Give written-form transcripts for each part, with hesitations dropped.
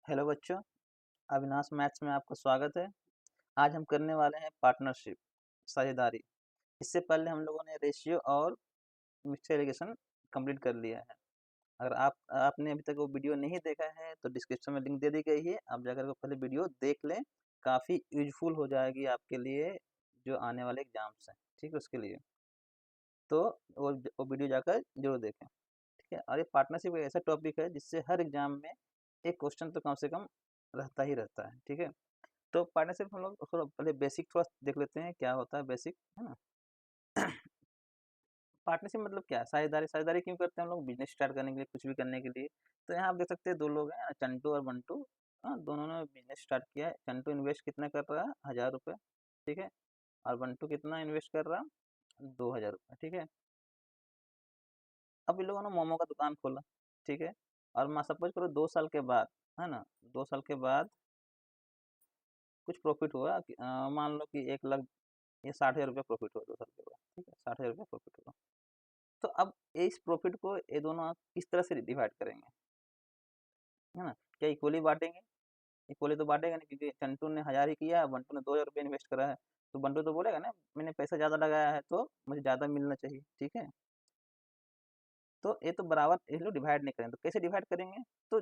Hello बच्चों, Avinash maths में आपका स्वागत है। आज हम करने वाले हैं पार्टनरशिप, साझेदारी। इससे पहले हम लोगों ने रेशियो और मिक्सचर इक्वेशन कंप्लीट कर लिया है। अगर आपने अभी तक वो वीडियो नहीं देखा है तो डिस्क्रिप्शन में लिंक दे दी गई है, आप जाकर वो पहले वीडियो देख लें। काफ़ी यूजफुल हो जाएगी आपके लिए जो आने वाले एग्जाम्स हैं, ठीक है, उसके लिए। तो वो वीडियो जाकर जरूर देखें, ठीक है। और ये पार्टनरशिप एक ऐसा टॉपिक है जिससे हर एग्जाम में एक क्वेश्चन तो कम से कम रहता ही रहता है, ठीक है। तो पार्टनरशिप हम लोग थोड़ा पहले बेसिक थोड़ा देख लेते हैं क्या होता है बेसिक, है ना। पार्टनरशिप मतलब क्या है? साझेदारी। साझेदारी क्यों करते हैं हम लोग? बिजनेस स्टार्ट करने के लिए, कुछ भी करने के लिए। तो यहाँ आप देख सकते हैं दो लोग हैं, चंटू और बंटू। हाँ, दोनों ने बिजनेस स्टार्ट किया है। चंटू इन्वेस्ट कितना कर रहा है? 1000 रुपये, ठीक है। और बंटू कितना इन्वेस्ट कर रहा है? 2000 रुपये, ठीक है। अब इन लोगों ने मोमो का दुकान खोला, ठीक है। और मान सपोज करो 2 साल के बाद, है ना, 2 साल के बाद कुछ प्रॉफिट हुआ मान लो कि 1 लाख, ये 60,000 रुपये प्रॉफिट हुआ 2 साल के बाद, ठीक है। 60,000 रुपये प्रॉफिट हुआ। तो अब इस प्रॉफिट को ये दोनों किस तरह से डिवाइड करेंगे, है ना। क्या इक्वली बांटेंगे? इक्वली तो बांटेगा नहीं, क्योंकि चंटू ने 1000 ही किया है, बंटू ने 2000 रुपये इन्वेस्ट करा है। तो बंटू तो बोलेगा ना, मैंने पैसा ज़्यादा लगाया है तो मुझे ज़्यादा मिलना चाहिए, ठीक है। तो ये तो बराबर ये लोग डिवाइड नहीं करेंगे, तो कैसे डिवाइड करेंगे? तो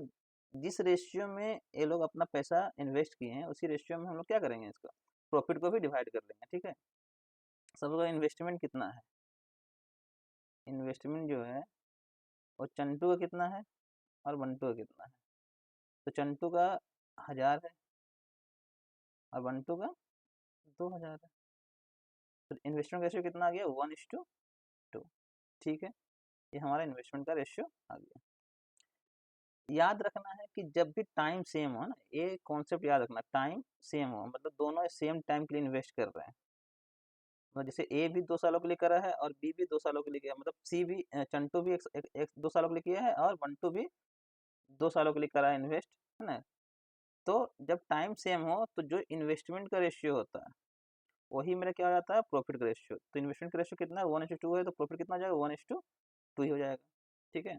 जिस रेशियो में ये लोग अपना पैसा इन्वेस्ट किए हैं उसी रेशियो में हम लोग क्या करेंगे, इसका प्रॉफिट को भी डिवाइड कर लेंगे, ठीक है। सबका इन्वेस्टमेंट कितना है? इन्वेस्टमेंट जो है वो चंटू का कितना है और बंटू का कितना है? तो चंटू का 1000 है और बंटू का 2000 है। तो इन्वेस्टमेंट रेशियो कितना आ गया? 1:2, ठीक है। ये हमारा इन्वेस्टमेंट का रेशियो आ गया। याद रखना है कि जब भी टाइम सेम हो ना, ये कॉन्सेप्ट याद रखना, टाइम सेम हो मतलब दोनों सेम टाइम के लिए इन्वेस्ट कर रहे हैं। मतलब जैसे ए भी 2 सालों के लिए करा है और बी भी 2 सालों के लिए किया, मतलब सी भी चंटू भी एक 2 सालों के लिए किया है और बंटू भी 2 सालों के लिए करा है इन्वेस्ट, है ना। तो जब टाइम सेम हो तो जो इन्वेस्टमेंट का रेशियो होता है वही मेरा क्या हो जाता है? प्रॉफिट का रेशियो। तो इन्वेस्टमेंट का रेशियो कितना है? 1:2 है, तो प्रॉफिट कितना हो जाएगा? 1:2 ही हो जाएगा, ठीक है।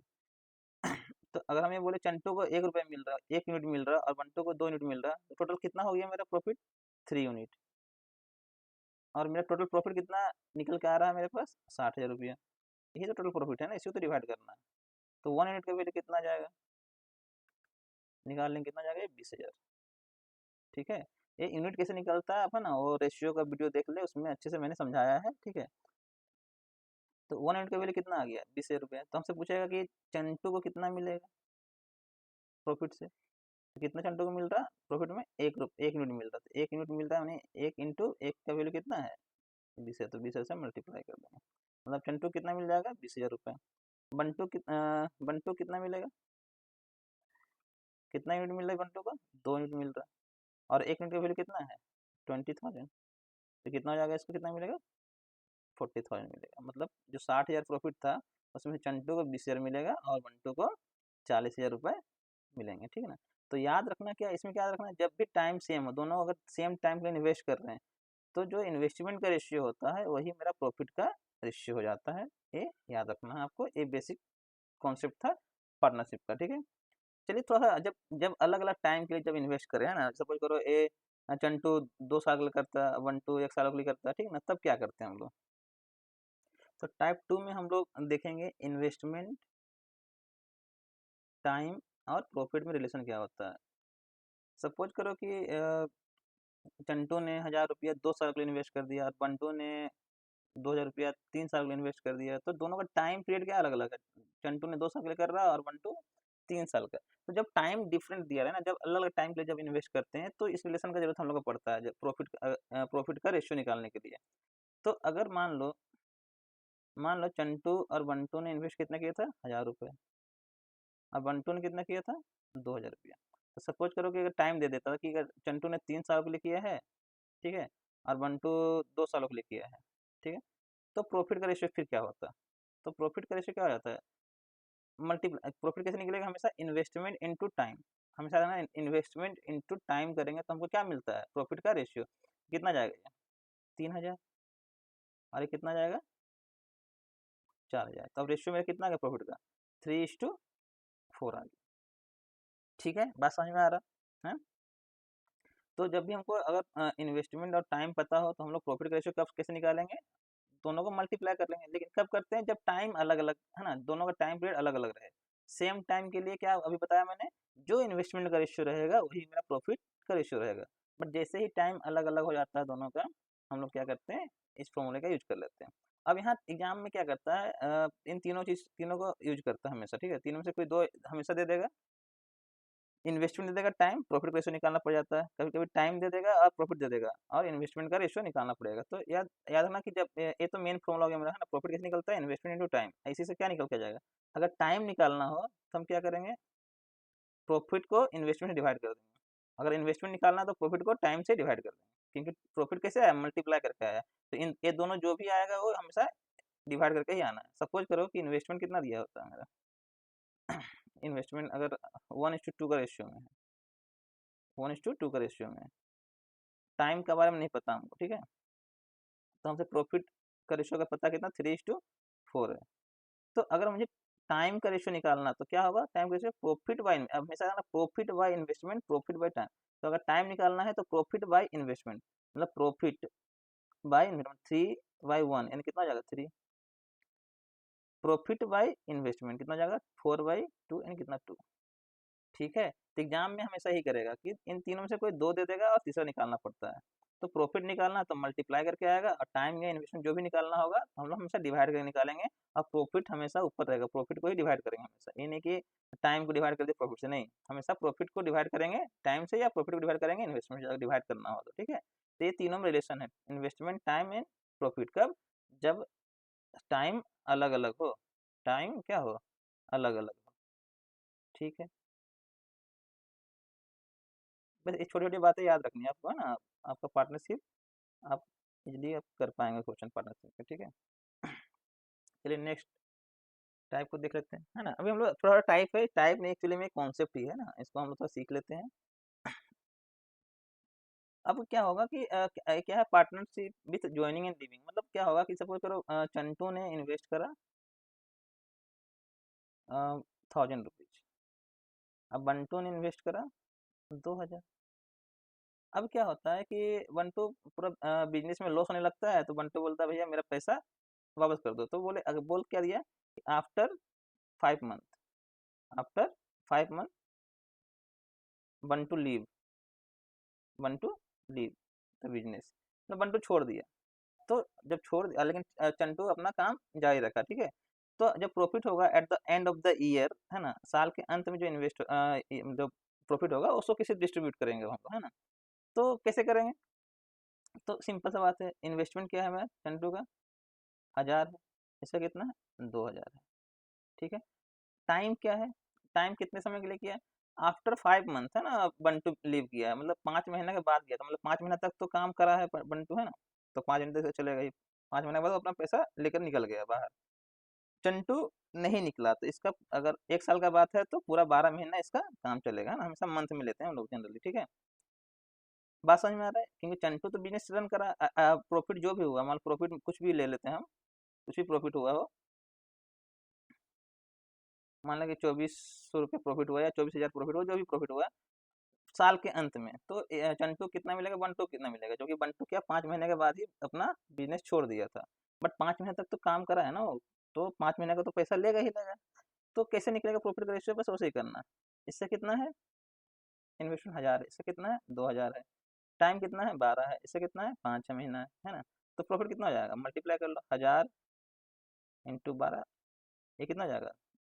तो अगर हम ये बोले चंटू को 1 रुपये मिल रहा है, 1 यूनिट मिल रहा है और बंटू को 2 यूनिट मिल रहा है, तो टोटल कितना हो गया मेरा प्रॉफिट? 3 यूनिट। और मेरा टोटल प्रॉफिट कितना निकल के आ रहा है मेरे पास? 60,000 रुपया। यही तो टोटल प्रॉफिट है ना, इसी को तो डिवाइड करना है। तो 1 यूनिट का वैल्यू कितना जाएगा? निकाल लेंगे, कितना जाएगा? 20,000, ठीक है। ये यूनिट कैसे निकलता है अपन ना, वो रेशियो का वीडियो देख ले, उसमें अच्छे से मैंने समझाया है, ठीक है। तो 1 यूनिट का वैल्यू कितना आ गया? 20,000 रुपया। तो हमसे पूछेगा कि चंटू को कितना मिलेगा प्रॉफिट से? तो कितना चंटू को मिल रहा है प्रॉफिट में? 1 यूनिट मिल रहा है। तो 1 यूनिट मिल रहा है, मैंने 1 × 1 का वैल्यू कितना है? 20 है। तो 20 से मल्टीप्लाई कर देंगे, मतलब चंटू कितना मिल जाएगा? 20,000 रुपये। बंटू कितना मिलेगा? कितना यूनिट मिल रहा है बंटू का? 2 यूनिट मिल रहा है। और 1 यूनिट का वैल्यू कितना है? 20,000। तो कितना हो जाएगा? इसको कितना मिलेगा? 40,000 मिलेगा। मतलब जो 60,000 प्रॉफिट था उसमें चंटू को 20,000 मिलेगा और बंटू को 40,000 रुपये मिलेंगे, ठीक है ना। तो याद रखना, क्या इसमें क्या याद रखना है? जब भी टाइम सेम हो, दोनों अगर सेम टाइम के लिए इन्वेस्ट कर रहे हैं तो जो इन्वेस्टमेंट का रेशियो होता है वही मेरा प्रॉफिट का रेशियो हो जाता है। ये याद रखना है आपको। ये बेसिक कॉन्सेप्ट था पार्टनरशिप का, ठीक है। चलिए थोड़ा सा, जब जब अलग अलग टाइम के लिए जब इन्वेस्ट करें, है ना, सपोज करो ए चंटू 2 साल के लिए करता है, बंटू 1 साल के लिए करता है, ठीक है ना, तब क्या करते हैं हम लोग? तो टाइप 2 में हम लोग देखेंगे इन्वेस्टमेंट, टाइम और प्रॉफिट में रिलेशन क्या होता है। सपोज करो कि चंटू ने 1000 रुपया 2 साल के लिए इन्वेस्ट कर दिया और बंटू ने 2000 रुपया 3 साल के लिए इन्वेस्ट कर दिया। तो दोनों का टाइम पीरियड क्या अलग अलग है? चंटू ने 2 साल के लिए कर रहा है और बंटू 3 साल का। तो जब टाइम डिफरेंट दिया है ना, जब अलग अलग टाइम के लिए जब इन्वेस्ट करते हैं तो इस रिलेशन का जरूरत हम लोग को पड़ता है, जब प्रॉफिट का रेशियो निकालने के लिए। तो अगर मान लो चंटू और बंटू ने इन्वेस्ट कितना किया था? 1000 रुपये। और बंटू ने कितना किया था? 2000 रुपया। तो सपोज करो कि अगर टाइम दे देता था कि अगर चंटू ने 3 साल के लिए किया है, ठीक है, और बंटू 2 सालों के लिए किया है, ठीक है, तो प्रॉफिट का रेशियो फिर क्या होता है? तो प्रॉफिट का रेशियो क्या हो जाता है? मल्टीप्लाई। प्रॉफिट कैसे निकलेगा? हमेशा इन्वेस्टमेंट इनटू टाइम। हमेशा ना इन्वेस्टमेंट इनटू टाइम करेंगे तो हमको क्या मिलता है? प्रॉफिट का रेशियो कितना जाएगा ये? 3,000। और ये कितना जाएगा? 4,000। तो अब रेशियो मेरा कितना आ गया प्रॉफिट का? 3:4 आ गया, ठीक है। बात समझ में आ रहा? है। तो जब भी हमको अगर इन्वेस्टमेंट और टाइम पता हो तो हम लोग प्रॉफिट का रेशियो कब कैसे निकालेंगे, दोनों को मल्टीप्लाई कर लेंगे। लेकिन कब करते हैं, जब टाइम अलग अलग है ना, दोनों का टाइम पीरियड अलग अलग रहे। सेम टाइम के लिए क्या अभी बताया मैंने, जो इन्वेस्टमेंट का रेशियो रहेगा वही मेरा प्रॉफिट का रेशियो रहेगा। बट जैसे ही टाइम अलग अलग हो जाता है दोनों का, हम लोग क्या करते हैं, इस फॉर्मूले का यूज कर लेते हैं। अब यहाँ एग्जाम में क्या करता है, इन तीनों को यूज करता है हमेशा, ठीक है। तीनों में से कोई दो हमेशा दे देगा। इन्वेस्टमेंट दे देगा, टाइम, प्रॉफिट का रेशियो निकालना पड़ जाता है। कभी कभी टाइम दे देगा और प्रॉफिट दे देगा, और इन्वेस्टमेंट का रेशियो निकालना पड़ेगा। तो याद याद रखना कि जब ये तो मेन फॉर्मूला हो गया मेरा, है ना, प्रॉफिट कैसे निकलता है, इन्वेस्टमेंट इनटू टाइम। इसी से क्या निकल के जाएगा, अगर टाइम निकालना हो तो हम क्या करेंगे, प्रॉफिट को इन्वेस्टमेंट से डिवाइड कर देंगे। अगर इन्वेस्टमेंट निकालना है तो प्रॉफिट को टाइम से डिवाइड कर देंगे, क्योंकि प्रॉफिट कैसे आया, मल्टीप्लाई करके आया। तो इन ये दोनों जो भी आएगा वो हमेशा डिवाइड करके ही आना है। सपोज करो कि इन्वेस्टमेंट कितना दिया होता है मेरा, इन्वेस्टमेंट अगर 1:2 का रेशियो में है, 1:2 का रेशियो में है, टाइम के बारे में नहीं पता हमको, ठीक है। तो हमसे प्रॉफिट का रेशियो का पता कितना, 3:4 है। तो अगर मुझे टाइम का रेशियो निकालना तो क्या होगा, टाइम का रेशियो प्रॉफिट बाय, हमेशा profit by investment, profit by time. तो अगर टाइम निकालना है तो प्रॉफिट बाय इन्वेस्टमेंट, मतलब प्रॉफिट बाय इन्वेस्टमेंट, 3/1 यानी कितना हो जाएगा, 3। प्रॉफिट बाय इन्वेस्टमेंट कितना हो जाएगा, 4/2 यानी कितना, 2। ठीक है। तो एग्जाम में हमेशा ही करेगा कि इन तीनों में से कोई दो दे देगा और तीसरा निकालना पड़ता है। तो प्रॉफिट निकालना है तो मल्टीप्लाई करके आएगा, और टाइम या इन्वेस्टमेंट जो भी निकालना होगा हम लोग हमेशा डिवाइड करके निकालेंगे। और प्रॉफिट हमेशा ऊपर रहेगा, प्रॉफिट को ही डिवाइड करेंगे हमेशा। ये नहीं कि टाइम को डिवाइड कर दिया प्रॉफिट से, नहीं, हमेशा प्रॉफिट को डिवाइड करेंगे टाइम से, या प्रॉफिट को डिवाइड करेंगे इन्वेस्टमेंट से, अगर डिवाइड करना हो तो, ठीक है। तो ये तीनों में रिलेशन है, इन्वेस्टमेंट, टाइम एंड प्रॉफिट। कब, जब टाइम अलग अलग हो, टाइम क्या हो, अलग अलग हो, ठीक है। बस ये छोटी छोटी बातें याद रखनी है आपको, है ना। आपका पार्टनरशिप, आप इजली आप कर पाएंगे क्वेश्चन पार्टनरशिप का, ठीक है। चलिए नेक्स्ट टाइप को देख लेते हैं, है ना। अभी हम लोग थोड़ा टाइप है, टाइप नहीं एक्चुअली में कॉन्सेप्ट ही है ना, इसको हम लोग थोड़ा सीख लेते हैं। अब क्या होगा कि क्या है, partnership with joining and leaving. मतलब क्या होगा कि सपोज करो चंटू ने इन्वेस्ट करा 1000 रुपीज, अब बंटू ने इन्वेस्ट करा 2000। अब क्या होता है कि बंटू पूरा बिजनेस में लॉस होने लगता है, तो बंटू बोलता है भैया मेरा पैसा वापस कर दो। तो बोले, अगर बोल क्या दिया, after 5 month, after 5 month Bantu leave, Bantu leave the business, तो बंटू छोड़ दिया। तो जब छोड़ दिया, लेकिन चंटू अपना काम जारी रखा, ठीक है। तो जब प्रॉफिट होगा eight the end of the year, है ना, साल के अंत में जो जो प्रॉफिट होगा उसको किसे डिस्ट्रीब्यूट करेंगे हम लोग, है ना। तो कैसे करेंगे, तो सिंपल सा बात है, इन्वेस्टमेंट क्या है मेरा चंटू का, 1000 है, इसका कितना है, 2000 है, ठीक है। टाइम क्या है, टाइम कितने समय के लिए किया है, आफ्टर 5 मंथ, है ना, बंटू लीव किया है, मतलब 5 महीने के बाद किया, तो मतलब 5 महीने तक तो काम करा है बंटू, है ना। तो 5 महीने तक तो चलेगा ही, 5 महीने के बाद वो अपना पैसा लेकर निकल गया बाहर। चंटू नहीं निकला, तो इसका अगर 1 साल का बात है तो पूरा 12 महीना इसका काम चलेगा, है ना। हमेशा मंथ में लेते हैं हम लोग जनरली, ठीक है। बात समझ में आ रहा है, क्योंकि चंटू तो बिजनेस रन करा, प्रॉफिट जो भी हुआ, मान प्रॉफिट कुछ भी ले लेते हैं हम, कुछ भी प्रॉफिट हुआ हो, मान लें कि 2400 रुपये प्रॉफिट हुआ या 24,000 प्रॉफिट हुआ, जो भी प्रॉफिट हुआ साल के अंत में, तो चंटू कितना मिलेगा, बंटू कितना मिलेगा, जो कि बंटू क्या 5 महीने के बाद ही अपना बिजनेस छोड़ दिया था। बट 5 महीने तक तो काम करा है ना वो, तो 5 महीने का तो पैसा लेगा ही लेगा। तो कैसे निकलेगा प्रॉफिट का रेशियो, बस वैसे ही करना है। इससे कितना है, इन्वेस्टमेंट 1000 है, इससे कितना है, 2000 है, टाइम कितना है, 12 है, इससे कितना है, 5-6 महीना है ना। तो प्रॉफिट कितना हो जाएगा, मल्टीप्लाई कर लो, 1000 × 12, ये कितना हो जाएगा,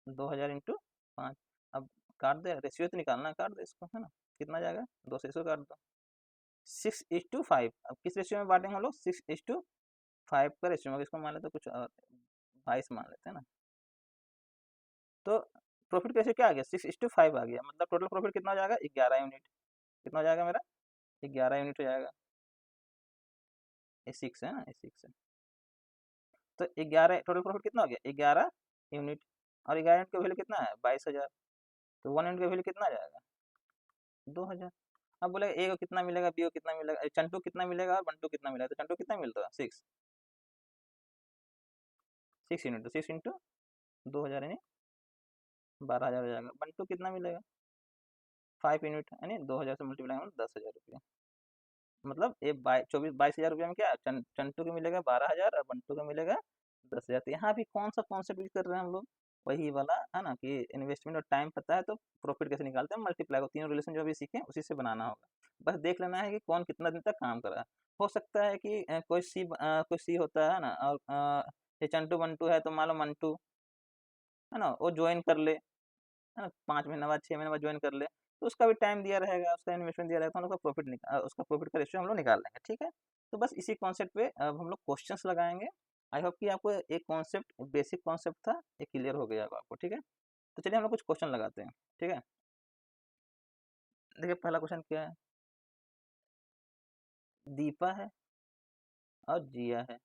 2000 × 5। अब काट दे, रेशियो तो निकालना है, काट दे इसको, है ना। कितना जाएगा, 2 से इसको काट दो, 6:5। अब किस रेशियो में बांटेंगे हम लोग, 6:5 का रेशियो में, इसको मान लेते कुछ 22 मान लेते हैं ना। तो प्रॉफिट कैसे क्या आ गया, 6:5 आ गया, मतलब टोटल प्रॉफिट कितना हो जाएगा, 11 यूनिट। कितना हो जाएगा मेरा, 11 यूनिट हो जाएगा। ये 6 है ना, ये 6 है। तो 11 टोटल प्रॉफिट कितना हो गया, 11 यूनिट। और 11 यूनिट का वैल्यू कितना है, 22,000। तो 1 यूनिट का वैल्यू कितना आ जाएगा, 2000। अब बोलेगा ए को कितना मिलेगा, बी को कितना मिलेगा, चंटू कितना मिलेगा और बंटू कितना मिलेगा, तो चंटू कितना मिलता है, 6 यूनिट, तो 6 × 2000 यानी 12,000 हो जाएगा। बंटू कितना मिलेगा, 5 यूनिट, यानी 2000 से मल्टीप्लाई होगा 10,000 रुपये। मतलब ये 22,000 रुपये में क्या चंटू को मिलेगा 12,000 और बंटू को मिलेगा 10,000। तो यहाँ भी कौन सा कॉन्सेप्ट यूज कर रहे हैं हम लोग, वही वाला है ना कि इन्वेस्टमेंट और टाइम पता है तो प्रॉफिट कैसे निकालते हैं, मल्टीप्लाई को तीनों रिलेशन जो अभी सीखे उसी से बनाना होगा। बस देख लेना है कि कौन कितना दिन तक काम कर रहा है। हो सकता है कि कोई सी होता है ना, और ये चंटू बंटू है तो मान लो मंटू है ना, वो ज्वाइन कर ले, है ना, 5 महीने बाद 6 महीने बाद ज्वाइन कर ले, तो उसका भी टाइम दिया रहेगा, उसका इन्वेस्टमेंट दिया रहेगा, तो हम लोग का उसका प्रॉफिट का रेशियो हम लोग निकाल लेंगे। ठीक है, तो बस इसी कॉन्सेप्ट पे अब हम लोग क्वेश्चंस लगाएंगे। आई होप कि आपको एक कॉन्सेप्ट, बेसिक कॉन्सेप्ट था, ये क्लियर हो गया होगा आपको। ठीक है, तो चलिए हम लोग कुछ क्वेश्चन लगाते हैं। ठीक है, देखिए पहला क्वेश्चन क्या है। दीपा है और जिया है,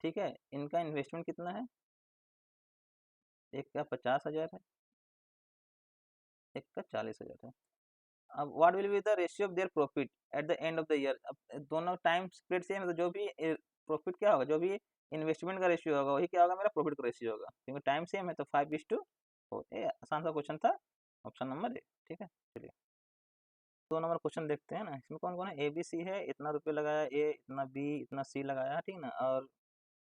ठीक है, इनका इन्वेस्टमेंट कितना है, एक का 50,000 है, एक का 40,000 है। अब what will be the ratio of their profit eight the end of the year. अब दोनों टाइम पीरियड सेम है, तो जो भी प्रॉफिट क्या होगा, जो भी इन्वेस्टमेंट का रेशियो होगा वही क्या होगा, मेरा प्रॉफिट का रेशियो होगा, क्योंकि टाइम सेम है, तो 5:4। ये आसान सा क्वेश्चन था, ऑप्शन नंबर ए। ठीक है, चलिए 2 नंबर क्वेश्चन देखते हैं ना। इसमें कौन कौन है, ए बी सी है, इतना रुपये लगाया ए, इतना बी, इतना सी लगाया, ठीक ना। और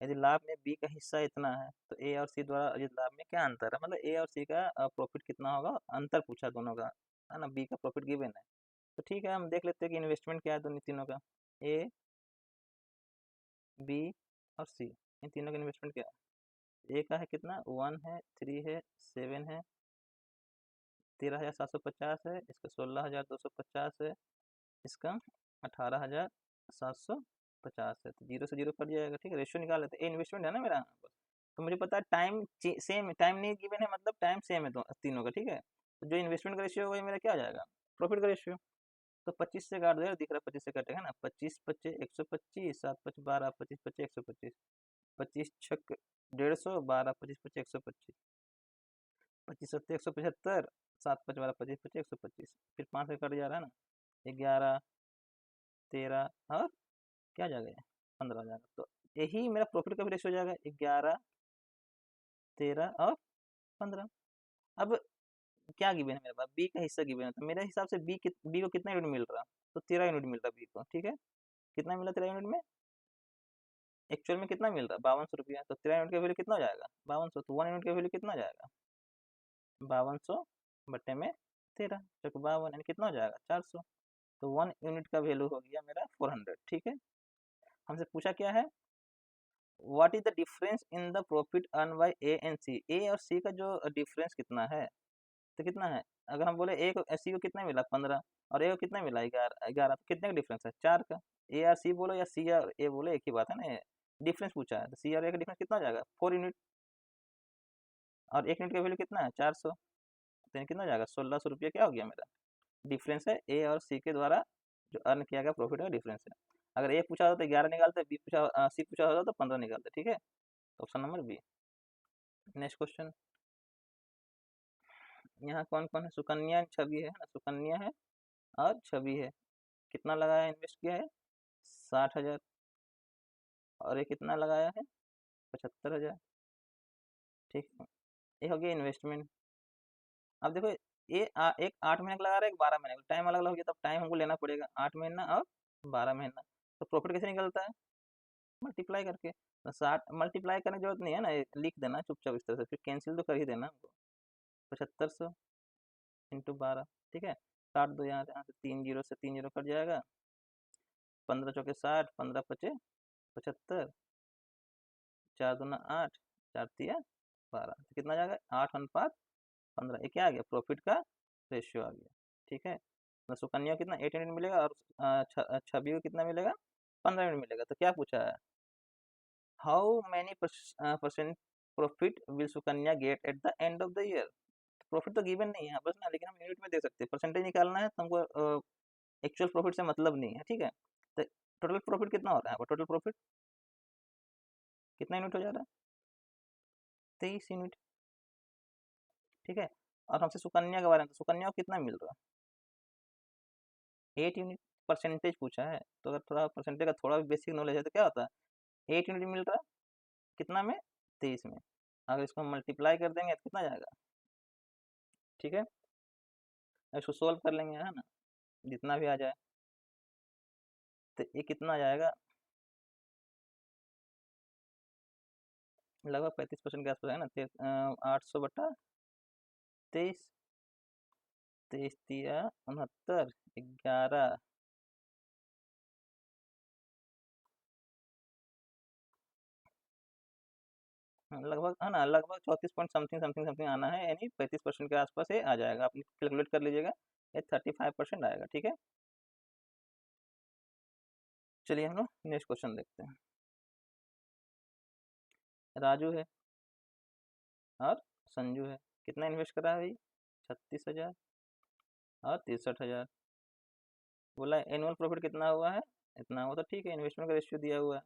यदि लाभ में बी का हिस्सा इतना है, तो ए और सी द्वारा अर्जित लाभ में क्या अंतर है, मतलब ए और सी का प्रॉफिट कितना होगा, अंतर पूछा दोनों का, है ना। बी का प्रॉफिट गिवन है, तो ठीक है हम देख लेते हैं कि इन्वेस्टमेंट क्या है दोनों तीनों का। ए, बी और सी, इन तीनों का इन्वेस्टमेंट क्या है। ए का है कितना, 1 है, 3 है, 7 है, 13,750 है, इसका 16,250 है, इसका 18,750 है। तो जीरो से जीरो कट जाएगा। ठीक है, रेशियो निकाल लेते हैं। ए इन्वेस्टमेंट है ना मेरा यहाँ पर, तो मुझे पता है टाइम सेम, टाइम नहीं गिवन है, मतलब टाइम सेम है तीनों का। ठीक है, तो जो इन्वेस्टमेंट का रेशियो वही मेरा क्या आ जाएगा, प्रॉफिट का रेशियो। तो 25 से काट दो यार, दिख रहा है 25 से कटेगा ना। 25 25 125, 7 5 12, 25 25 125, 25 छक 150, 12 25 25 125, 25 सत्ते 175, 7 5 12 25 25 125, फिर 5 से कट जा रहा है ना, 11 13 और क्या जाएगा, 15 हो जाएगा। तो यही मेरा प्रॉफिट का भी रेशियो हो जाएगा, 11 13 और 15। अब क्या गिवन है मेरे पास, बी का हिस्सा गिवन है, तो मेरे हिसाब से बी को कितना यूनिट मिल रहा, तो 13 यूनिट मिल रहा बी को। ठीक है, कितना मिला 13 यूनिट में, एक्चुअल में कितना मिल रहा है, 5200 रुपया। तो 13 यूनिट का वैल्यू कितना हो जाएगा, 5200। तो 1 यूनिट का वैल्यू कितना हो जाएगा, 5200 बटे में 13 चौक 52, यानी कितना हो जाएगा, 400। तो 1 यूनिट का वैल्यू हो गया मेरा 400। ठीक है, हमसे पूछा क्या है, what is the difference in the profit earn by A and C. A और सी का जो डिफरेंस कितना है, तो कितना है, अगर हम बोले ए को, सी को कितना मिला 15, और ए को कितना मिला 11, तो कितने का डिफरेंस है, 4 का। ए और सी बोलो या सी और ए बोलो, एक ही बात है ना, डिफरेंस पूछा है, तो सी और ए का डिफरेंस कितना हो जाएगा, 4 यूनिट। और 1 यूनिट का वैल्यू कितना है, 400, तो कितना हो जाएगा, 1600 रुपया क्या हो गया मेरा, डिफरेंस है ए और सी के द्वारा जो अर्न किया गया प्रॉफिट का डिफरेंस है। अगर ए पूछा होता तो 11 निकालते, बी पूछा सी पूछा होता तो 15 निकालते। ठीक है, तो option number B. Next question, यहाँ कौन कौन है, सुकन्या छवि है ना, सुकन्या है और छवि है। कितना लगाया, इन्वेस्ट किया है 60,000, और ये कितना लगाया है 75,000। ठीक है, ये हो गया इन्वेस्टमेंट। अब देखो एक 8 महीने का लगा रहा है, एक 12 महीने का, टाइम अलग अलग हो गया, तब टाइम हमको लेना पड़ेगा, 8 महीना और 12 महीना। तो प्रॉफिट कैसे निकलता है, मल्टीप्लाई करके। तो 60 मल्टीप्लाई करने की जरूरत नहीं है ना, ये लिख देना चुपचाप इस तरह से, फिर कैंसिल तो कर ही देना हमको। 7500 इंटू 12। ठीक है, काट दो, यहाँ से 3 जीरो से 3 जीरो कट जाएगा, 15 चौके 60, 15 पचे 75, 4 दूना 8, 4 तिया 12, तो कितना जाएगा 8:15। ये क्या आ गया, प्रॉफिट का रेशियो आ गया। ठीक है, तो सुकन्या को कितना 8 यूनिट मिलेगा, और छवि को कितना मिलेगा, 15 यूनिट मिलेगा। तो क्या पूछा है, how many percent profit will Sukanya get at the end of the year. Profit तो गिवन नहीं है बस ना, लेकिन हम यूनिट में दे सकते हैं, परसेंटेज निकालना है तो हमको एक्चुअल प्रॉफिट से मतलब नहीं है। ठीक है, तो टोटल प्रॉफिट कितना हो रहा है, टोटल प्रॉफिट कितना यूनिट हो जा रहा है, 23 यूनिट। ठीक है, और हमसे सुकन्या के बारे में, तो सुकन्या को कितना मिल रहा है, 8 यूनिट। परसेंटेज पूछा है, तो अगर थोड़ा परसेंटेज का थोड़ा भी बेसिक नॉलेज है तो क्या होता है, 8 यूनिट मिल रहा है कितना में, 23 में। अगर इसको मल्टीप्लाई कर देंगे तो कितना जाएगा। ठीक है, इसको सोल्व कर लेंगे, है ना, जितना भी आ जाए। तो ये कितना आ जाएगा, लगभग 35% के आसपास है ना। 800/23, 23 × 69, 11, लगभग है ना, लगभग 34 पॉइंट समथिंग समथिंग समथिंग आना है, यानी 35% के आसपास ये आ जाएगा। आप कैलकुलेट कर लीजिएगा, ये 35% आएगा। ठीक है, चलिए हम लोग नेक्स्ट क्वेश्चन देखते हैं। राजू है और संजू है, कितना इन्वेस्ट करा है भाई, 36,000 और 63,000। बोला एनुअल प्रॉफिट कितना हुआ है, इतना हुआ। तो ठीक है, इन्वेस्टमेंट का रेशियो दिया हुआ है,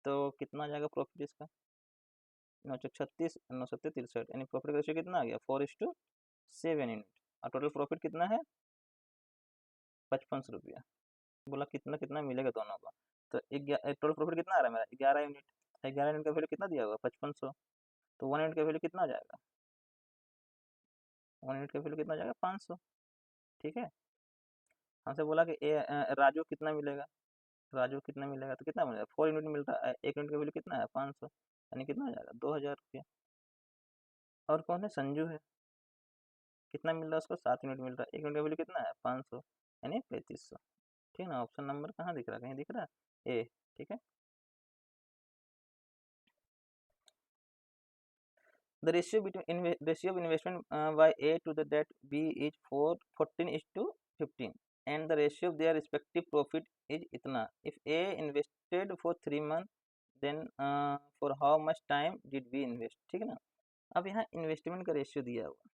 तो कितना आ जाएगा प्रॉफिट इसका, 936, 963, यानी प्रॉफिट का रेशियो कितना आ गया, 4:7 यूनिट। और टोटल प्रॉफिट कितना है, 5500 रुपया। बोला कितना कितना मिलेगा दोनों का, तो टोटल प्रॉफिट कितना आ रहा है मेरा, 11 यूनिट। 11 यूनिट का वैल्यू कितना दिया होगा, 5500। तो 1 यूनिट का वैल्यू कितना आ जाएगा, 1 यूनिट का वैल्यू कितना आ जाएगा, 500। ठीक है, हमसे बोला कि राजू कितना मिलेगा, राजू कितना मिलेगा, तो कितना मिलेगा, 4 यूनिट मिल रहा है, 1 यूनिट का वैल्यू कितना है, 500, यानी कितना आ जाएगा, 2000 रुपया। और कौन है, संजू है, कितना मिल रहा है उसको, 7 यूनिट मिल रहा है, 1 यूनिट का वैल्यू कितना है, 500, यानी 3500। ठीक है ना, ऑप्शन नंबर कहाँ दिख रहा है, कहीं दिख रहा है, ए। ठीक है, the ratio of investment by A to the debt B is 14:15, and the ratio of their respective profit is इतना। If A invested for 3 months, then for how much time did B invest। ठीक है ना, अब यहाँ investment का ratio दिया हुआ,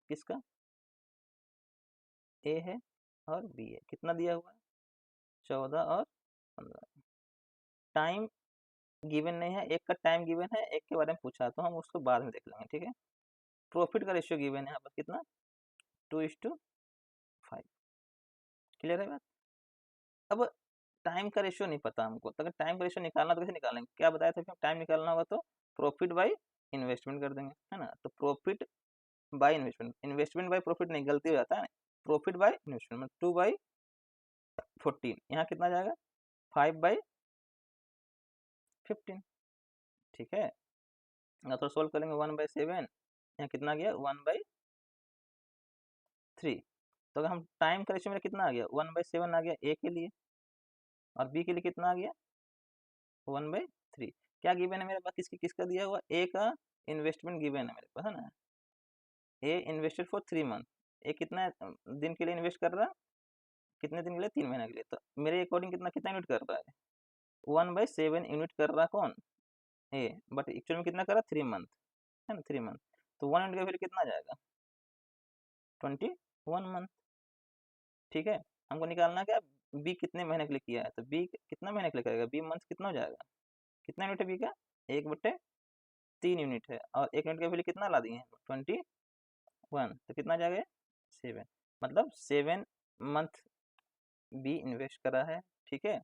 किसका, ए है और बी है, कितना दिया हुआ है, 14 और 15। टाइम गिवन नहीं है, एक का टाइम गिवन है, एक के बारे में पूछा, तो हम उसको बाद में देख लेंगे। ठीक है, प्रॉफिट का रेशियो गिवन है यहाँ पर कितना, 2:5। क्लियर है बात। अब टाइम का रेशियो नहीं पता हमको, तो अगर टाइम का रेशियो निकालना तो कैसे निकालेंगे, क्या बताया था कि टाइम निकालना होगा तो प्रॉफिट बाई इन्वेस्टमेंट कर देंगे, है ना। तो profit by investment, investment by profit नहीं, गलती हो जाता है, प्रॉफिट बाई इन्वेस्टमेंट, 2/14, यहाँ कितना जाएगा, 5/15। ठीक है, यहाँ तो सोल्व करेंगे, 1/7, यहाँ कितना गया, 1/3। तो अगर हम टाइम का रेशियो में कितना आ गया, 1/7 आ गया ए के लिए, और बी के लिए कितना आ गया, 1/3। क्या गिवन है मेरे पास, किसकी किसका दिया हुआ, ए का इन्वेस्टमेंट गिवन है मेरे पास, है ना। ए इन्वेस्टेड फॉर 3 मंथ, ए कितना दिन के लिए इन्वेस्ट कर रहा, कितने दिन के लिए, 3 महीने के लिए। तो मेरे अकॉर्डिंग कितना कितना यूनिट कर रहा है, 1/7 यूनिट कर रहा कौन, ए, बट एक्चुअल में कितना कर रहा, 3 मंथ, है ना, 3 मंथ। तो 1 यूनिट का वैल्यू कितना आ जाएगा, 21 मंथ। ठीक है, हमको निकालना क्या, बी कितने महीने के लिए किया है, तो बी कितना महीने के लिए करेगा, बी मंथ कितना हो जाएगा, कितना यूनिट है बी का, 1/3 यूनिट है, और 1 यूनिट का वैल्यू कितना ला दिए हैं, 21, तो कितना आ जाएगा, 7, मतलब 7 मंथ बी इन्वेस्ट करा है। ठीक है,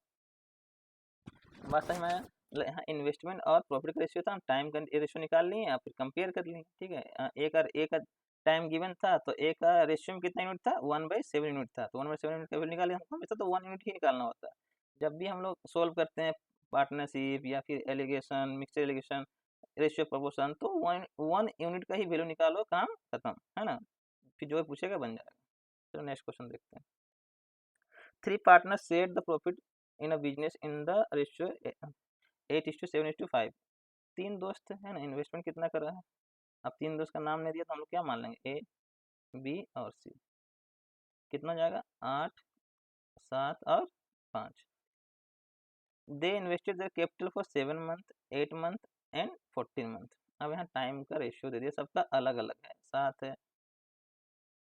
बात समझ में आया। मतलब यहाँ इन्वेस्टमेंट और प्रॉफिट का रेशियो था, हम टाइम का रेशियो निकाल लिए या फिर कंपेयर कर लिए। ठीक है, ए का टाइम गिवन था, तो ए का रेशियो में कितना यूनिट था, 1/7 यूनिट था, तो 1/7 यूनिट का वैल्यू निकाले, हमको हमेशा तो 1 यूनिट ही निकालना होता है। जब भी हम लोग सोल्व करते हैं पार्टनरशिप या फिर alligation, mixer alligation, ratio proportion, तो 1 यूनिट का ही वैल्यू निकालो, काम खत्म, है ना, फिर जो पूछेगा बन जाएगा। चलो नेक्स्ट क्वेश्चन देखते हैं। 3 partners share the profit in a business in the ratio 8:7:5। 3 दोस्त है ना, इन्वेस्टमेंट कितना कर रहा है, अब 3 दोस्त का नाम नहीं दिया तो हम लोग क्या मान लेंगे, ए, बी और सी। कितना जाएगा, 8, 7 और 5। दे invested their capital for 7 month, 8 month and 14 month. अब यहाँ टाइम का रेशियो दे दिया, सबका अलग अलग है, 7 है,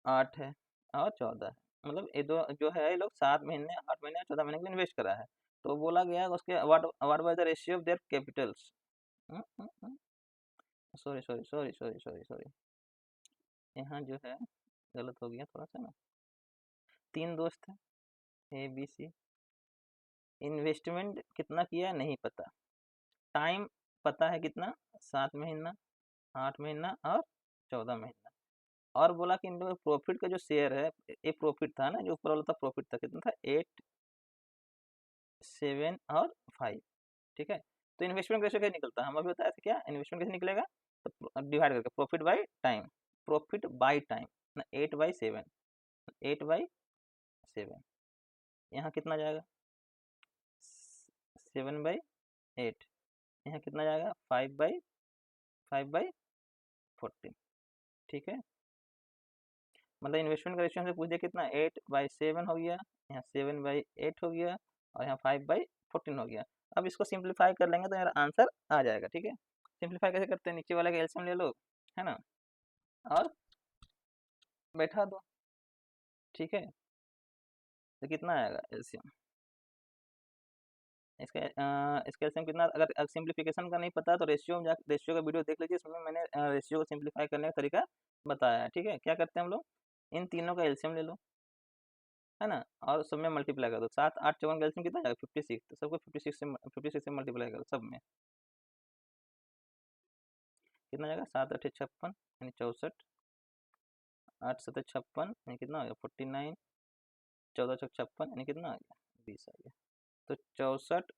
8 है और 14 है। मतलब ये दो जो है, ये लोग 7 महीने, 8 महीने, 14 महीने को इन्वेस्ट करा है। तो बोला गया उसके what what was the ratio of their Capitals. Sorry sorry sorry sorry sorry sorry, यहाँ जो है गलत हो गया थोड़ा सा ना। 3 दोस्त हैं, ए बी सी, इन्वेस्टमेंट कितना किया नहीं पता, टाइम पता है कितना, 7 महीना, 8 महीना और 14 महीना। और बोला कि इन लोगों प्रॉफिट का जो शेयर है, ये प्रॉफिट था ना, जो ऊपर वाला था प्रॉफिट था, कितना था 8, 7 और 5, ठीक है। तो इन्वेस्टमेंट रेशियो क्या निकलता है, हम अभी बताया था क्या इन्वेस्टमेंट कैसे निकलेगा, तो डिवाइड करके profit by time, profit by time ना, 8/7, 8/7, यहाँ कितना जाएगा 7/8, यहाँ कितना जाएगा 5/14, ठीक है। मतलब इन्वेस्टमेंट का रेशियो हमसे पूछ दिया कितना 8/7 हो गया, यहाँ 7/8 हो गया, और यहाँ 5/14 हो गया। अब इसको सिंप्लीफाई कर लेंगे तो मेरा आंसर आ जाएगा, ठीक है। सिंप्लीफाई कैसे करते हैं, नीचे वाले का एलसीएम ले लो, है ना, और बैठा दो, ठीक है। तो कितना आएगा एलसीएम, इसका एलसीएम कितना, अगर सिंप्लीफिकेशन का नहीं पता तो रेशियो में रेशियो का वीडियो देख लीजिए, इसमें मैंने रेशियो को सिंप्लीफाई करने का तरीका बताया है, ठीक है। क्या करते हैं हम लोग, इन तीनों का एलसीएम ले लो, है ना, और सब में मल्टीप्लाई कर दो, 7, 8, 54 का एलसीएम कितना जाएगा 56, तो सबको 56 से मल्टीप्लाई करो सब में, कितना जाएगा 7 8 56 यानी 64, 8 7 56 यानी कितना हो गया 49, 14 6 56 यानी कितना आ गया 20 आ गया। तो 64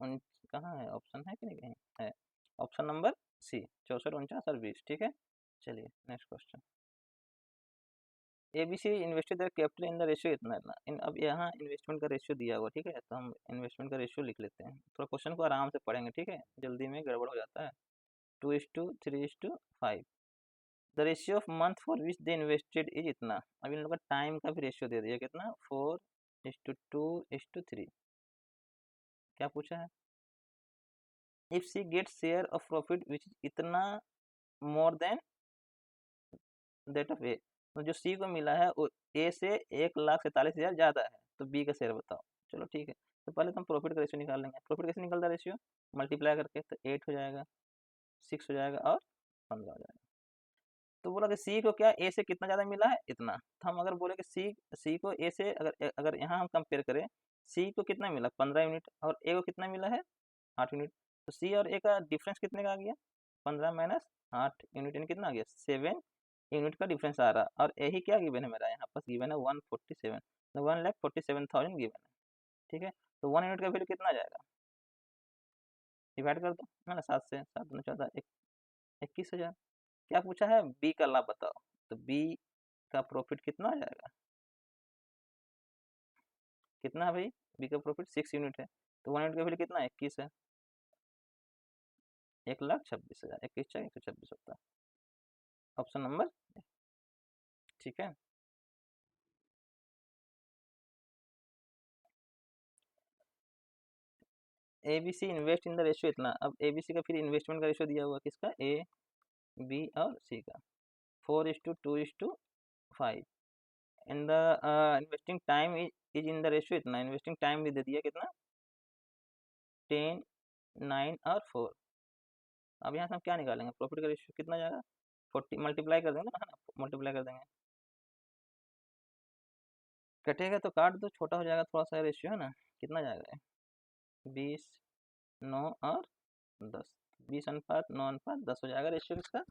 कहाँ है, ऑप्शन है कि नहीं, कहीं है, ऑप्शन नंबर सी, 64 49 और 20, ठीक है। चलिए next question, ABC invested their capital in the ratio इतना इतना अब यहाँ इन्वेस्टमेंट का रेशियो दिया हुआ, ठीक है, तो हम इन्वेस्टमेंट का रेशियो लिख लेते हैं, थोड़ा क्वेश्चन को आराम से पढ़ेंगे, ठीक है, जल्दी में गड़बड़ हो जाता है। 2:3:5, the ratio of month for which they invested is इतना, अब इन लोग का टाइम का भी रेशियो दे दिया कितना 4:2:3, क्या पूछा है, if C get share of profit which is इतना more than that of A, तो जो सी को मिला है वो ए से 1,47,000 ज़्यादा है, तो बी का शेयर बताओ। चलो ठीक है, तो पहले तो हम प्रॉफिट का रेशियो निकाल लेंगे, प्रॉफिट कैसे निकलता है रेशियो, मल्टीप्लाई करके, तो 8 हो जाएगा, 6 हो जाएगा और 15 हो जाएगा। तो बोला कि सी को क्या ए से कितना ज़्यादा मिला है इतना, तो हम अगर बोले कि सी को ए से अगर अगर यहाँ हम कंपेयर करें, सी को कितना मिला 15 यूनिट और ए को कितना मिला है 8 यूनिट, तो सी और ए का डिफरेंस कितने का आ गया 15 माइनस 8 यूनिट, यानी कितना आ गया 7 यूनिट का डिफरेंस आ रहा, और यही क्या गिवन है मेरा यहाँ पास गिवन है 147, तो 1,47,000 गिवन है, ठीक है। तो 1 यूनिट का वैल्यू कितना आ जाएगा, डिवाइड कर दो, है ना, 7 से, 7 दूनी 14, 21,000। क्या पूछा है, बी का लाभ बताओ, तो बी का प्रॉफिट कितना आ जाएगा, कितना है भाई, बी का प्रॉफिट 6 यूनिट है, तो 1 यूनिट का वैल्यू कितना है 21 है, 1,26,000, 21 चार 126 होता है, ऑप्शन नंबर, ठीक है। ABC invest in the ratio इतना, अब एबीसी का फिर इन्वेस्टमेंट का रेशियो दिया हुआ किसका, ए बी और सी का, 4:2:5, in the investing time is in the ratio इतना, इन्वेस्टिंग टाइम भी दे दिया कितना 10, 9 और 4। अब यहाँ से हम क्या निकालेंगे, प्रॉफिट का रेशियो कितना जाएगा 40, मल्टीप्लाई कर देंगे ना, है ना, मल्टीप्लाई कर देंगे, कटेगा तो काट दो, छोटा हो जाएगा थोड़ा सा रेशियो, है ना, कितना जाएगा 20, 9 और 10, 20:9:10 हो जाएगा रेशियो किसका,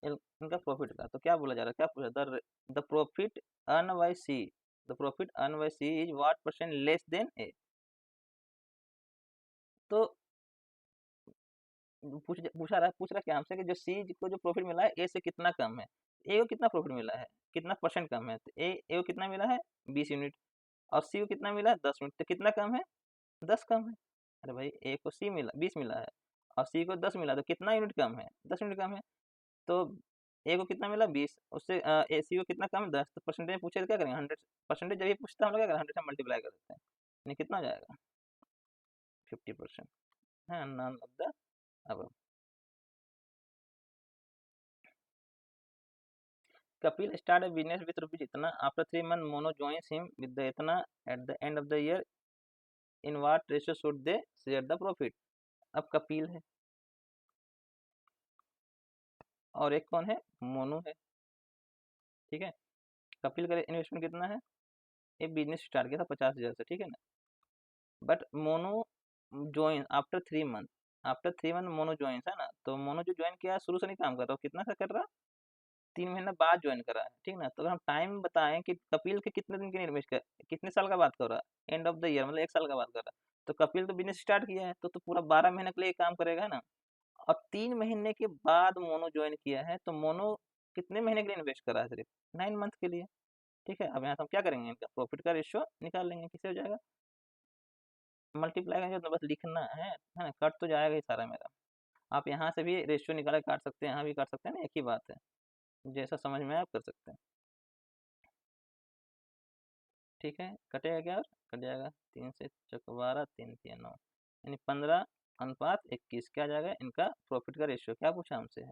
इनका प्रॉफिट का। तो क्या बोला जा रहा है, क्या पूछा, the profit earn by C, the profit earn by C is what percent less than A, तो पूछ रहा क्या हमसे कि जो सी को जो प्रॉफिट मिला है ए से कितना कम है, ए को कितना प्रॉफिट मिला है, कितना परसेंट कम है, तो ए को कितना मिला है 20 यूनिट, और सी को कितना मिला है 10 यूनिट, तो कितना कम है 10 कम है। अरे भाई ए को सी मिला 20 मिला है और सी को 10 मिला, तो कितना यूनिट कम है 10 यूनिट कम है, तो ए को कितना मिला 20, उससे ए सी को कितना कम 10, तो परसेंटेज पूछे तो क्या करेंगे 100, परसेंटेज जब ये पूछता है हम लोग क्या करें 100 से मल्टीप्लाई कर देते हैं, यानी कितना हो जाएगा 50%, है नन ऑफ द अब। Kapil started a business with rupees itna. After 3 months, Mono joins him with the itna. At the end of the year, in what ratio should they share the profit? अब कपिल है और एक कौन है मोनू है, ठीक है। कपिल का इन्वेस्टमेंट कितना है, एक बिजनेस स्टार्ट किया था 50,000 से, ठीक है ना, but Monu join after 3 month Monu join है ना, तो मोनू जो ज्वाइन किया शुरू से नहीं काम कर रहा, कितना सा कर रहा 3 महीना बाद ज्वाइन करा है, ठीक ना। तो अगर हम टाइम बताएं कि कपिल के कितने दिन के लिए इन्वेस्ट कर, कितने साल का बात कर रहा है, एंड ऑफ द ईयर मतलब 1 साल का बात कर रहा है, तो कपिल तो बिजनेस स्टार्ट किया है तो पूरा 12 महीने के लिए काम करेगा, है ना। और 3 महीने के बाद मोनो ज्वाइन किया है, तो मोनो कितने महीने के लिए इन्वेस्ट करा है, सिर्फ 9 मंथ के लिए। ठीक है, अब यहाँ से हम क्या करेंगे, इनका प्रॉफिट का रेशियो निकाल लेंगे, किसे हो जाएगा, मल्टीप्लाई करेंगे, तो बस लिखना है ना, कट तो जाएगा ही सारा मेरा। आप यहाँ से भी रेशियो निकाल के काट सकते हैं, यहाँ भी काट सकते हैं ना, एक ही बात है, जैसा समझ में आए आप कर सकते हैं। ठीक है, कटेगा क्या, और कट जाएगा, 3 से चौक 12, 3 3 9, यानी 15:21 क्या आ जाएगा इनका प्रॉफिट का रेशियो, क्या पूछा हमसे है,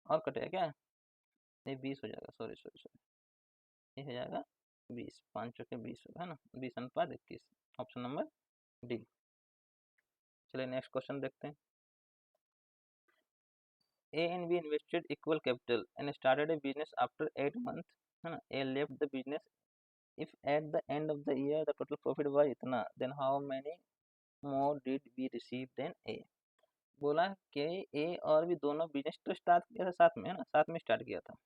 और कटेगा क्या, ये 20 हो जाएगा, सॉरी सॉरी सॉरी, ये हो जाएगा 20, 5 चौके 20 होगा, है ना, 20:21, ऑप्शन नंबर डी। चलिए नेक्स्ट क्वेश्चन देखते हैं। A and B invested equal capital and started a business after 8 months, है ना। A left the business. If at the end of the year the total profit was इतना, then how many more did B receive than A? बोला कि A और B दोनों business तो start किया था साथ में, है ना, साथ में स्टार्ट किया था।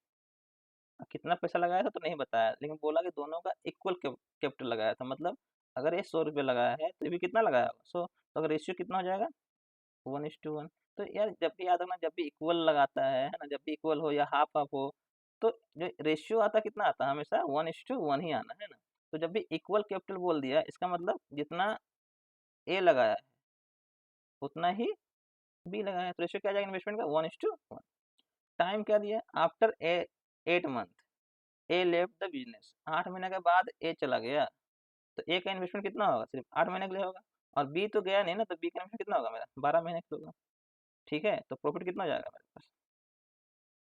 कितना पैसा लगाया था तो नहीं बताया, लेकिन बोला कि दोनों का इक्वल कैपिटल लगाया था, मतलब अगर ये 100 रुपये लगाया है तो ये भी कितना लगाया होगा, 100, तो अगर रेशियो कितना हो जाएगा, 1:1। तो यार जब भी याद रखना, जब भी इक्वल लगाता है ना, जब भी इक्वल हो या हाफ हाफ हो, तो जो रेशियो आता कितना आता है, हमेशा 1:1 ही आना है ना। तो जब भी इक्वल कैपिटल बोल दिया, इसका मतलब जितना ए लगाया है उतना ही बी लगाया है, तो रेशियो क्या आ जाएगा इन्वेस्टमेंट का, 1:1। टाइम क्या दिया, after 8 month A left the business, 8 महीने के बाद ए चला गया, तो ए का इन्वेस्टमेंट कितना होगा, सिर्फ 8 महीने के लिए होगा, और बी तो गया नहीं ना, तो बी का इन्वेस्टमेंट कितना होगा मेरा, 12 महीने का होगा। ठीक है, तो प्रॉफिट कितना हो जाएगा मेरे पास,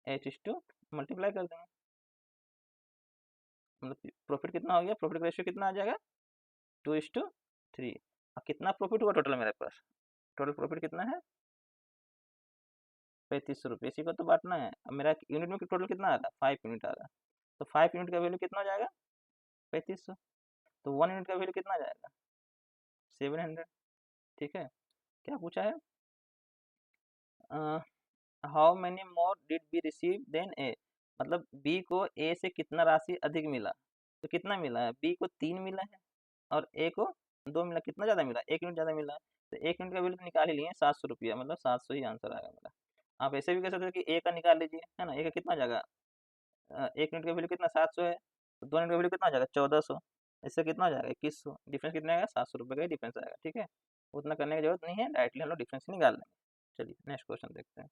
8:2 मल्टीप्लाई कर देंगे, मतलब प्रॉफिट कितना हो गया, प्रॉफिट का रेशियो कितना आ जाएगा, 2:3। और कितना प्रॉफिट हुआ टोटल मेरे पास, टोटल प्रॉफिट कितना है, 3500 रुपये, इसी को तो बांटना है। अब मेरा यूनिट में टोटल कितना आ रहा है, 5 यूनिट आ रहा है, तो 5 यूनिट का वैल्यू कितना हो जाएगा, 3500। तो 1 यूनिट का वैल्यू कितना आ जाएगा, 700। ठीक है, क्या पूछा है, how many more did B receive than A, मतलब बी को ए से कितना राशि अधिक मिला, तो कितना मिला है, बी को 3 मिला है और ए को 2 मिला, कितना ज़्यादा मिला, 1 यूनिट ज़्यादा मिला है, तो 1 यूनिट का वैल्यू तो निकाल ही लिए 700 रुपया, मतलब 700 ही आंसर आएगा मेरा। आप ऐसे भी कह सकते हो कि ए का निकाल लीजिए, है ना, ए का कितना आ जाएगा, 1 यूनिट का वैल्यू कितना 700 है, तो 2 यूनिट का वैल्यू कितना आ जाएगा 1400, इससे कितना हो जाएगा 2100, डिफरेंस कितना आएगा, 700 रुपये का ही डिफरेंस आएगा। ठीक है, उतना करने की जरूरत नहीं है, डायरेक्टली हम लोग डिफरेंस निकाल लेंगे। चलिए नेक्स्ट क्वेश्चन देखते हैं।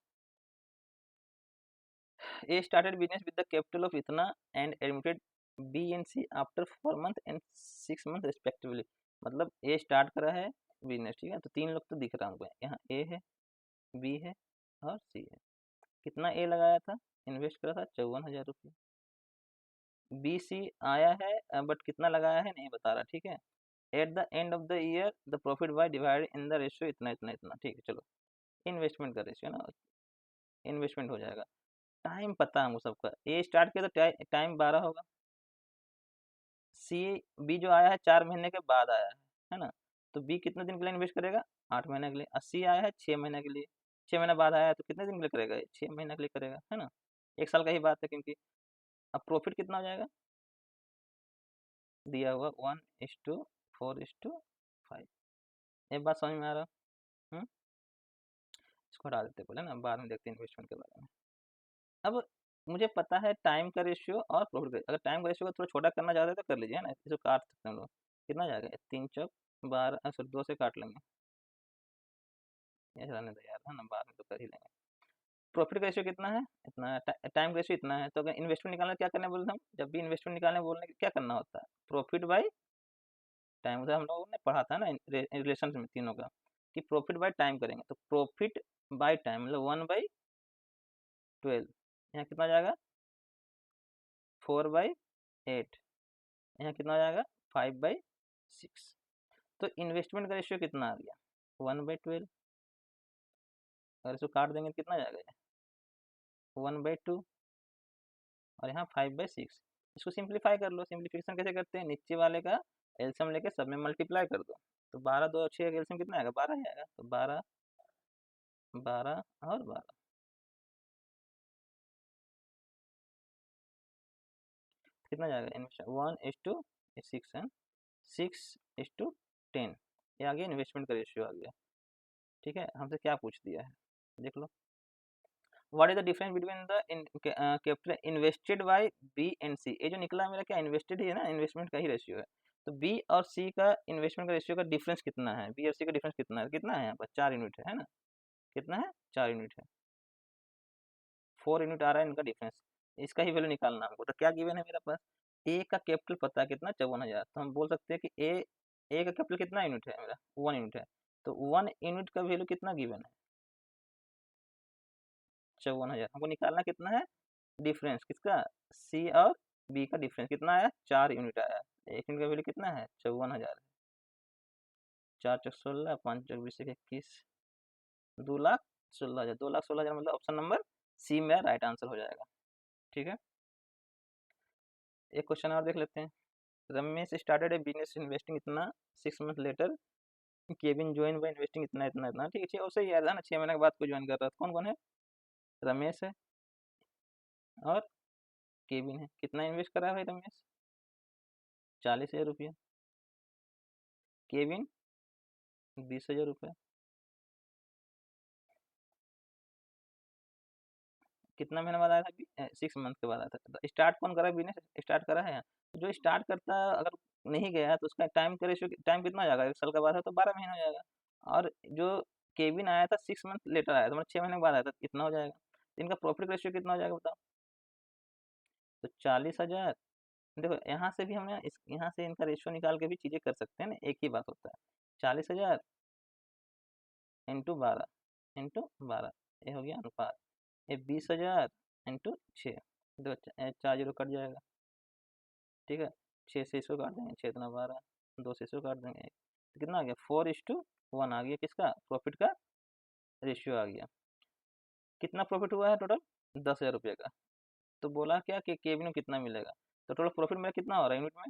A started business with the capital of इतना and admitted B and C after 4 month and 6 month respectively, मतलब A स्टार्ट करा है बिजनेस, ठीक है, तो 3 लोग तो दिख रहा हमको, यहाँ A है, B है और C है। कितना A लगाया था, इन्वेस्ट करा था 54,000 रुपये। बी सी आया है बट कितना लगाया है नहीं बता रहा, ठीक है। Eight the end of the year the profit by divide in the ratio इतना इतना इतना, ठीक है, चलो इन्वेस्टमेंट का रेशियो ना, इन्वेस्टमेंट हो जाएगा। टाइम पता है हमको सबका, ए स्टार्ट किया तो टाइम 12 होगा, सी बी जो आया है 4 महीने के बाद आया है ना, तो बी कितने दिन के लिए इन्वेस्ट करेगा, 8 महीने के लिए, और सी आया है 6 महीने के लिए, 6 महीने बाद आया है तो कितने दिन के लिए करेगा, 6 महीने के लिए करेगा, है ना, 1 साल का ही बात है, क्योंकि अब प्रॉफिट कितना हो जाएगा, दिया हुआ 1:4:5। एक बात समझ में आ रहा, हम्म, इसको हटा देते पहले ना, बाद में देखते हैं इन्वेस्टमेंट के बारे में। अब मुझे पता है टाइम का रेशियो और प्रॉफिट का, अगर टाइम का रेशियो को थोड़ा छोटा करना चाहते हैं तो कर लीजिए, है ना, इसको काट सकते हैं हम लोग, कितना जाएगा 3 चौक 12, सॉरी 2 से काट लेंगे, ऐसा रहने दो यार, है ना, बाद में तो कर ही लेंगे। प्रॉफिट का रेशियो कितना है, इतना, टाइम का रेशियो इतना है, तो अगर इन्वेस्टमेंट निकालना क्या करना बोलते हैं हम, जब भी इन्वेस्टमेंट निकालने बोलने क्या करना होता है, प्रॉफिट बाई टाइम, उसे हम लोगों ने पढ़ा था ना रिलेशन में तीनों का, कि प्रॉफिट बाई टाइम करेंगे, तो प्रॉफिट बाई टाइम मतलब 1/12, यहाँ कितना जाएगा 4/8, यहाँ कितना हो जाएगा 5/6, तो इन्वेस्टमेंट का रेशियो कितना आ गया 1/12, अगर इसको काट देंगे तो कितना जाएगा 1/2, और यहाँ 5/6, इसको सिंप्लीफाई कर लो, सिंप्लीफिकेशन कैसे करते हैं, नीचे वाले का एल्सियम लेके सब में मल्टीप्लाई कर दो, तो 12 2 6 का एल्सियम कितना आएगा 12 ही आएगा, तो 12 12 और 12, कितना जाएगा इन्वेस्टमेंट 1:6 है, 6:10 ये आ गया इन्वेस्टमेंट का रेशियो आ गया। ठीक है, हमसे क्या पूछ दिया है देख लो, what is the difference between the capital invested by B and C. ये जो निकला मेरा क्या इन्वेस्टेड ही है ना, इन्वेस्टमेंट का ही रेशियो है। तो बी और सी का इन्वेस्टमेंट का रेशियो का डिफरेंस कितना है, बी और सी का डिफरेंस कितना है यहाँ पर 4 यूनिट है ना, कितना है 4 यूनिट है, 4 यूनिट आ रहा है इनका डिफरेंस। इसका ही वैल्यू निकालना हमको। तो क्या गिवन है मेरे पास, ए का कैपिटल पता है कितना 54,000, तो हम बोल सकते हैं कि ए का कैपिटल कितना यूनिट है मेरा 1 यूनिट है, तो 1 यूनिट का वैल्यू कितना गिवन है 54,000। हमको निकालना कितना है डिफरेंस किसका, सी और बी का डिफरेंस कितना आया 4 यूनिट आया। एक यूनिट का वैल्यू कितना है 54,000, 4 × 16 5 × 20 = 21, 2,16,000, 2,16,000 मतलब ऑप्शन नंबर सी मेरा राइट आंसर हो जाएगा। ठीक है, एक क्वेश्चन और देख लेते हैं। रमेश स्टार्टेड ए बिजनेस इन्वेस्टिंग इतना, 6 month later Kevin join by investing इतना इतना इतना। ठीक है, और सही याद है ना, 6 महीने के बाद कोई ज्वाइन कर रहा था, कौन कौन है, रमेश है और केविन है। कितना इन्वेस्ट करा है भाई रमेश, 40,000 रुपया, केविन 20,000 रुपये। कितना महीने बाद आया था, 6 मंथ के बाद आया था। तो स्टार्ट कौन करा बिजनेस, स्टार्ट करा है यहाँ। जो स्टार्ट करता अगर नहीं गया तो उसका टाइम का रेशियो, टाइम कितना हो जाएगा, 1 साल का बाद है तो 12 महीना हो जाएगा। और जो केविन आया था 6 मंथ लेटर आया था, मतलब 6 महीने के बाद आया था, कितना हो जाएगा। इनका प्रॉफिट रेशियो कितना हो जाएगा बताओ। तो 40,000, देखो यहाँ से भी हमने यहाँ से इनका रेशियो निकाल के भी चीज़ें कर सकते हैं ना, एक ही बात होता है। 40,000 इंटू 12 ये हो गया अनुपात। ये 20,000 इंटू 6, दो 4 जीरो कट जाएगा। ठीक है, 6 से इसको काट देंगे, 6 दूना 12, 2 से इसको काट देंगे, तो कितना आ गया 4:1 आ गया, किसका प्रॉफिट का रेशियो आ गया। कितना प्रॉफिट हुआ है टोटल 10,000 रुपये का। तो बोला क्या कि केबिन में कितना मिलेगा, तो टोटल प्रॉफिट मेरा कितना हो रहा है यूनिट में,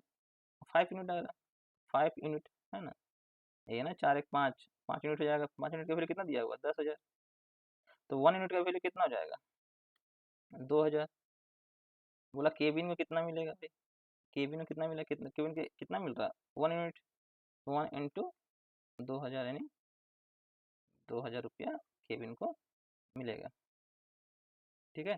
5 यूनिट आ रहा है, 5 यूनिट है ना, ये ना 4 1 5, 5 यूनिट हो जाएगा। 5 यूनिट का वैल्यू कितना दिया हुआ 10,000, तो 1 यूनिट का वैल्यू कितना हो जाएगा 2,000। बोला केबिन में कितना मिलेगा भाई, केबिन में कितना मिलेगा, कितना केबिन के कितना मिल रहा है 1 यूनिट, 1 × 2,000 यानी 2,000 रुपया केबिन को मिलेगा। ठीक है,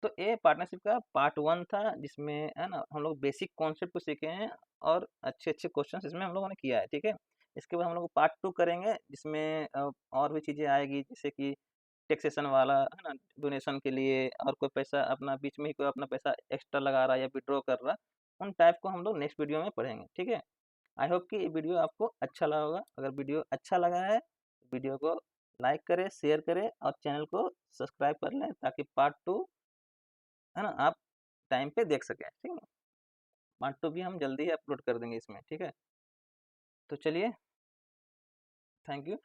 तो ये पार्टनरशिप का पार्ट 1 था, जिसमें है ना हम लोग बेसिक कॉन्सेप्ट को सीखे हैं और अच्छे अच्छे क्वेश्चंस इसमें हम लोगों ने किया है। ठीक है, इसके बाद हम लोग पार्ट 2 करेंगे, जिसमें और भी चीज़ें आएगी, जैसे कि टैक्सेशन वाला है ना, डोनेशन के लिए, और कोई पैसा अपना बीच में ही कोई अपना पैसा एक्स्ट्रा लगा रहा है या विड्रॉ कर रहा, उन टाइप को हम लोग नेक्स्ट वीडियो में पढ़ेंगे। ठीक है, आई होप कि ये वीडियो आपको अच्छा लगा होगा। अगर वीडियो अच्छा लगा है, वीडियो को लाइक करें, शेयर करें और चैनल को सब्सक्राइब कर लें, ताकि पार्ट 2 है ना आप टाइम पे देख सकें। ठीक है, पार्ट 2 भी हम जल्दी ही अपलोड कर देंगे इसमें। ठीक है, तो चलिए, थैंक यू।